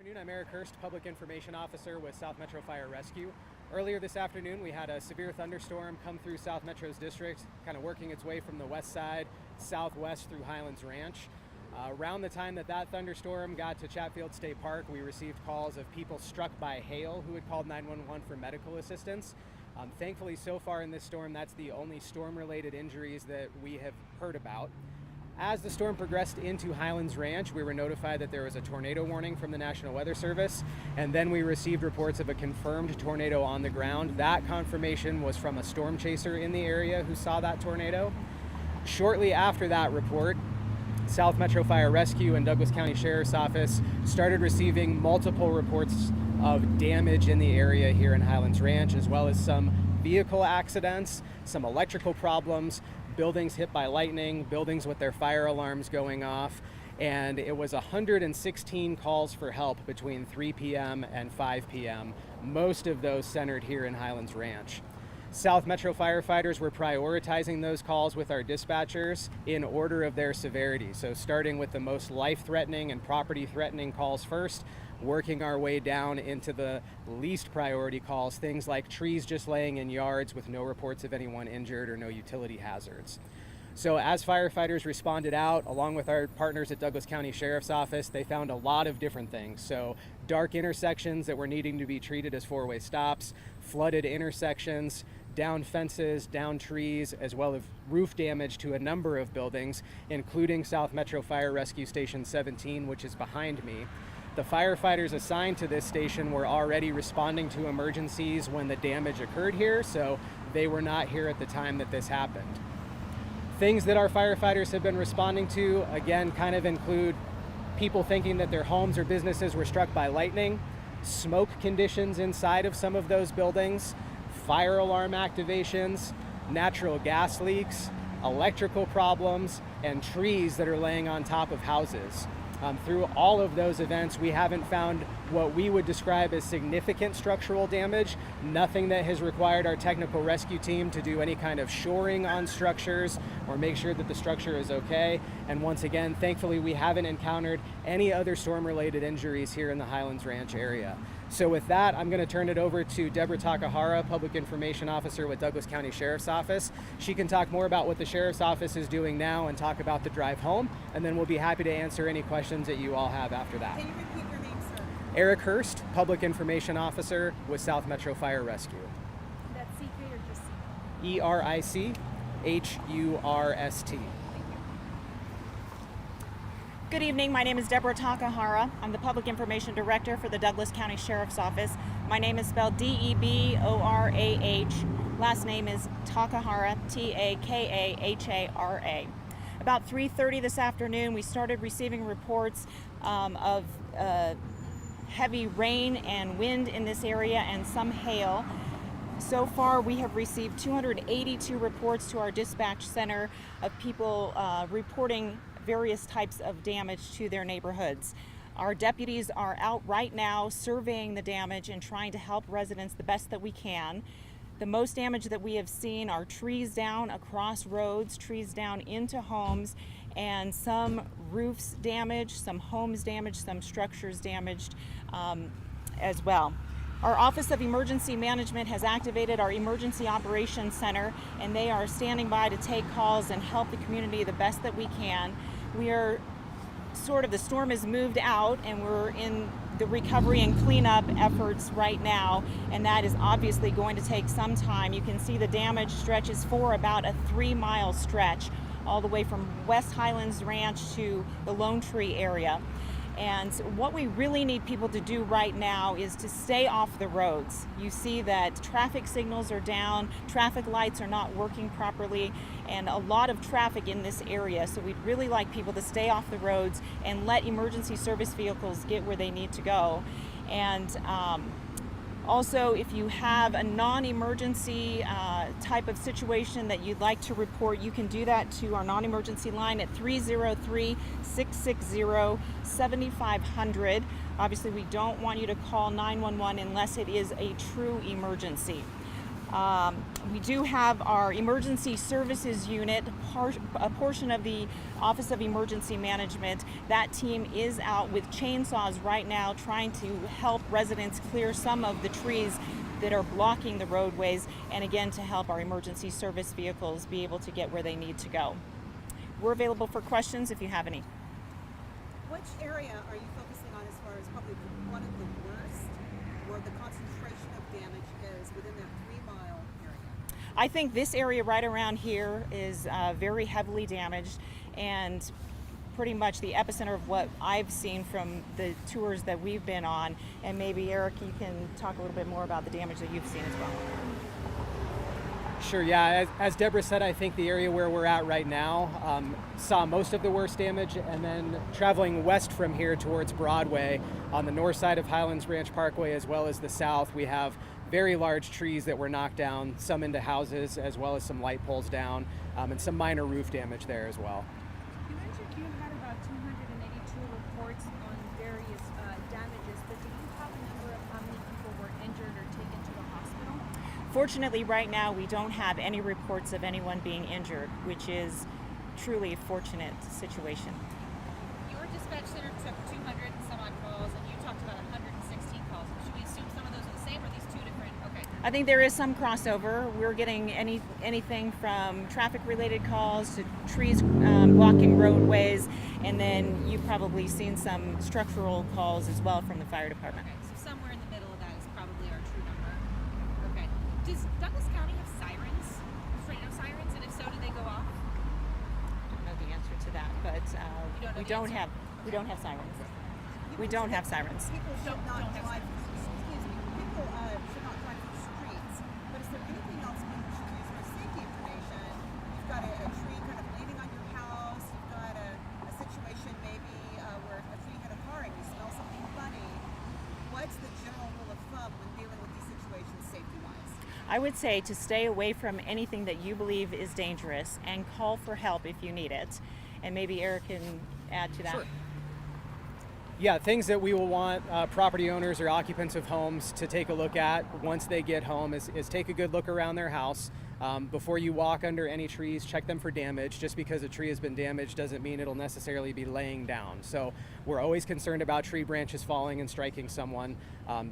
afternoon. I'm Eric Hurst, Public Information Officer with South Metro Fire Rescue. Earlier this afternoon, we had a severe thunderstorm come through South Metro's district, kind of working its way from the west side southwest through Highlands Ranch. Around the time that thunderstorm got to Chatfield State Park, we received calls of people struck by hail who had called 911 for medical assistance. Thankfully, so far in this storm, that's the only storm-related injuries that we have heard about. As the storm progressed into Highlands Ranch, we were notified that there was a tornado warning from the National Weather Service, and then we received reports of a confirmed tornado on the ground. That confirmation was from a storm chaser in the area who saw that tornado. Shortly after that report, South Metro Fire Rescue and Douglas County Sheriff's Office started receiving multiple reports of damage in the area here in Highlands Ranch, as well as some vehicle accidents, some electrical problems, buildings hit by lightning, buildings with their fire alarms going off, and it was 116 calls for help between 3 p.m. and 5 p.m., most of those centered here in Highlands Ranch. South Metro firefighters were prioritizing those calls with our dispatchers in order of their severity. So starting with the most life-threatening and property-threatening calls first, working our way down into the least priority calls, things like trees just laying in yards with no reports of anyone injured or no utility hazards. So as firefighters responded out, along with our partners at Douglas County Sheriff's Office, they found a lot of different things. So dark intersections that were needing to be treated as four-way stops, flooded intersections, down fences, down trees, as well as roof damage to a number of buildings, including South Metro Fire Rescue Station 17, which is behind me. The firefighters assigned to this station were already responding to emergencies when the damage occurred here, so they were not here at the time that this happened. Things that our firefighters have been responding to, again, kind of include people thinking that their homes or businesses were struck by lightning, smoke conditions inside of some of those buildings, fire alarm activations, natural gas leaks, electrical problems, and trees that are laying on top of houses. Through all of those events, we haven't found what we would describe as significant structural damage, nothing that has required our technical rescue team to do any kind of shoring on structures or make sure that the structure is okay. And once again, thankfully, we haven't encountered any other storm-related injuries here in the Highlands Ranch area. So with that, I'm going to turn it over to Deborah Takahara, Public Information Officer with Douglas County Sheriff's Office. She can talk more about what the Sheriff's Office is doing now and talk about the drive home, and then we'll be happy to answer any questions that you all have after that. Can you repeat your name, sir? Eric Hurst, Public Information Officer with South Metro Fire Rescue. That's CK or just CK? E-R-I-C-H-U-R-S-T. Good evening, my name is Deborah Takahara. I'm the Public Information Director for the Douglas County Sheriff's Office. My name is spelled D-E-B-O-R-A-H. Last name is Takahara, T-A-K-A-H-A-R-A. About 3:30 this afternoon, we started receiving reports of heavy rain and wind in this area and some hail. So far, we have received 282 reports to our dispatch center of people reporting various types of damage to their neighborhoods. Our deputies are out right now surveying the damage and trying to help residents the best that we can. The most damage that we have seen are trees down across roads, trees down into homes, and some roofs damaged, some homes damaged, some structures damaged as well. Our Office of Emergency Management has activated our Emergency Operations Center, and they are standing by to take calls and help the community the best that we can. We are the storm has moved out, and we're in the recovery and cleanup efforts right now, and that is obviously going to take some time. You can see the damage stretches for about a 3-mile stretch, all the way from West Highlands Ranch to the Lone Tree area. And what we really need people to do right now is to stay off the roads. You see that traffic signals are down, traffic lights are not working properly, and a lot of traffic in this area. So we'd really like people to stay off the roads and let emergency service vehicles get where they need to go. And also, if you have a non-emergency type of situation that you'd like to report, you can do that to our non-emergency line at 303-660-7500. Obviously, we don't want you to call 911 unless it is a true emergency. We do have our emergency services unit, a portion of the Office of Emergency Management. That team is out with chainsaws right now trying to help residents clear some of the trees that are blocking the roadways, and again to help our emergency service vehicles be able to get where they need to go. We're available for questions if you have any. Which area are you focusing on as far as probably one of the worst, where the concentration of damage is within that 3-mile area? I think this area right around here is very heavily damaged, and pretty much the epicenter of what I've seen from the tours that we've been on. And maybe Eric, you can talk a little bit more about the damage that you've seen as well. Sure, yeah. As Deborah said, I think the area where we're at right now saw most of the worst damage, and then traveling west from here towards Broadway on the north side of Highlands Ranch Parkway as well as the south, we have very large trees that were knocked down, some into houses as well as some light poles down, and some minor roof damage there as well. You mentioned you had about 282 reports on various damages, but do you have a number of how many people were injured or taken to the hospital? Fortunately, right now we don't have any reports of anyone being injured, which is truly a fortunate situation. Your dispatch center took 200 and some odd calls, and you talked about 116 calls. Should we assume some of those are the same, or are these two different? Okay. I think there is some crossover. We're getting anything from traffic-related calls to trees blocking roadways, and then you've probably seen some structural calls as well from the fire department. Okay, so somewhere in the middle of that is probably our true number. Okay. Does Douglas County have sirens? Radio sirens, and if so, do they go off? I don't know the answer to that, but we don't have sirens. We don't have sirens. People should not don't have drive. Excuse me. People should not drive through streets. But is there anything else people should use for safety information? You've got a tree kind of leaning on your house. You've got a situation maybe where a tree hit a car and you smell something funny. What's the general rule of thumb when dealing with these situations safety-wise? I would say to stay away from anything that you believe is dangerous and call for help if you need it. And maybe Eric can add to that. Sure. Yeah, things that we will want property owners or occupants of homes to take a look at once they get home is take a good look around their house. Before you walk under any trees, check them for damage. Just because a tree has been damaged doesn't mean it'll necessarily be laying down. So we're always concerned about tree branches falling and striking someone.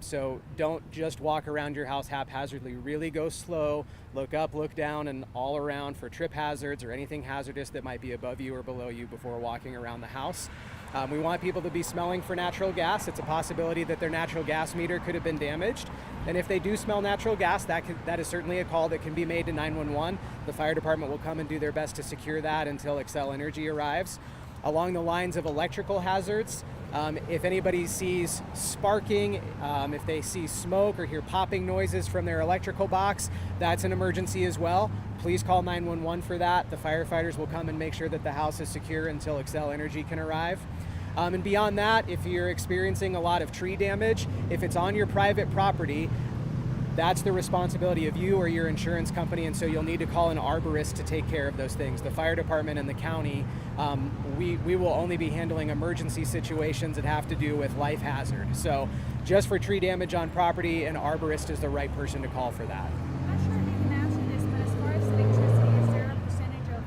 So don't just walk around your house haphazardly. Really go slow, look up, look down, and all around for trip hazards or anything hazardous that might be above you or below you before walking around the house. We want people to be smelling for natural gas. It's a possibility that their natural gas meter could have been damaged. And if they do smell natural gas, that is certainly a call that can be made to 911. The fire department will come and do their best to secure that until Xcel Energy arrives. Along the lines of electrical hazards, if anybody sees sparking, if they see smoke or hear popping noises from their electrical box, that's an emergency as well. Please call 911 for that. The firefighters will come and make sure that the house is secure until Xcel Energy can arrive. And beyond that, if you're experiencing a lot of tree damage, if it's on your private property, that's the responsibility of you or your insurance company, and so you'll need to call an arborist to take care of those things. The fire department and the county, we will only be handling emergency situations that have to do with life hazard. So just for tree damage on property, an arborist is the right person to call for that. I'm not sure if you can answer this, but as far as electricity, is there a percentage of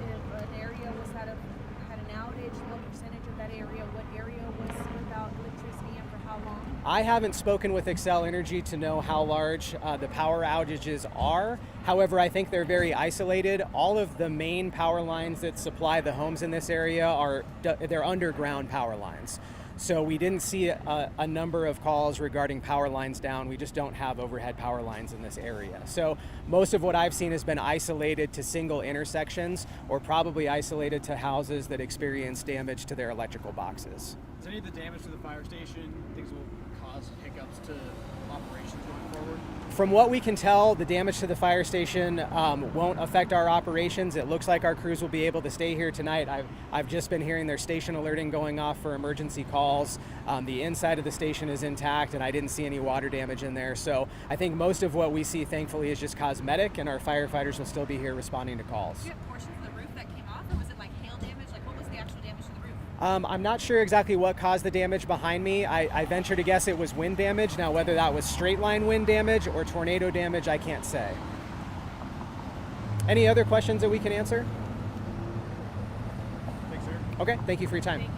if an area had an outage, what percentage of that area, what area was without electricity and for how long? I haven't spoken with Xcel Energy to know how large the power outages are. However, I think they're very isolated. All of the main power lines that supply the homes in this area they're underground power lines. So we didn't see a number of calls regarding power lines down. We just don't have overhead power lines in this area. So most of what I've seen has been isolated to single intersections or probably isolated to houses that experience damage to their electrical boxes. Is any of the damage to the fire station things will cause hiccups to operations going forward? From what we can tell, the damage to the fire station won't affect our operations. It looks like our crews will be able to stay here tonight. I've just been hearing their station alerting going off for emergency calls. The inside of the station is intact, and I didn't see any water damage in there. So I think most of what we see, thankfully, is just cosmetic, and our firefighters will still be here responding to calls. Do you have portions of the roof that came off, or was it like hail damage? Like, what was the actual damage to the roof? I'm not sure exactly what caused the damage behind me. I venture to guess it was wind damage. Now, whether that was straight line wind damage or tornado damage, I can't say. Any other questions that we can answer? Thanks, sir. Okay, thank you for your time. Thank you.